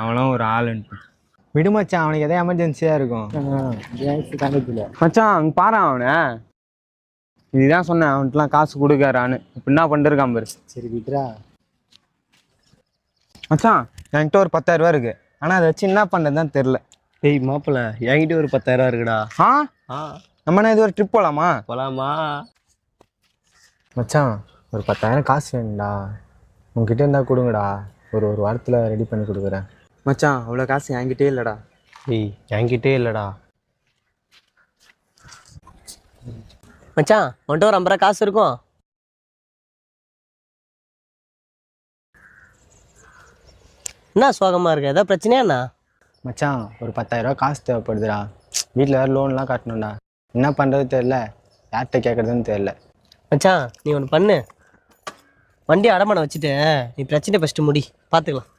அவனும் ஒரு ஆளுன்ட்டு. விடு மச்சான், அவனுக்கு எதாவது எமர்ஜென்சியாக இருக்கும். மச்சான் அங்கே பாரு அவனை. இதுதான் சொன்னேன் அவன்கிட்டலாம் காசு கொடுக்காரான்னு. இப்போ என்ன பண்ணிருக்கான் பாரு. சரி விட்ரா. மச்சான் என்கிட்ட ஒரு 10,000 ரூபா இருக்கு. ஆனால் அதை வச்சு என்ன பண்ணுறதுதான் தெரில. டேய் மாப்பிள்ள, என்கிட்ட ஒரு 10,000 இருக்குடா. நம்ம என்ன இது ஒரு ட்ரிப் போகலாமா? போலாமா மச்சான்? ஒரு 10,000 காசு வேணும்டா. உங்ககிட்ட இருந்தா கொடுங்கடா. ஒரு வாரத்தில் ரெடி பண்ணி கொடுக்குறேன். மச்சான் அவ்வளோ காசு என்கிட்டே இல்லைடா. டேய் என்கிட்டே இல்லைடா. மச்சான் உன்கிட்ட ஒரு 50 ரூபா காசு இருக்கும். என்ன சோகமாக இருக்கு? ஏதாவது பிரச்சனையா என்ன? மச்சான் ஒரு 10,000 ரூபா காசு தேவைப்படுதுடா. வீட்டில் வேறு லோன்லாம் கட்டணும்டா. என்ன பண்ணுறது தெரில, யார்கிட்ட கேட்குறதுன்னு தெரில. மச்சான் நீ ஒன்று பண்ணு, வண்டி அடமானம் வச்சுட்டு நீ பிரச்சனை ஃபஸ்ட்டு முடி, பார்த்துக்கலாம்.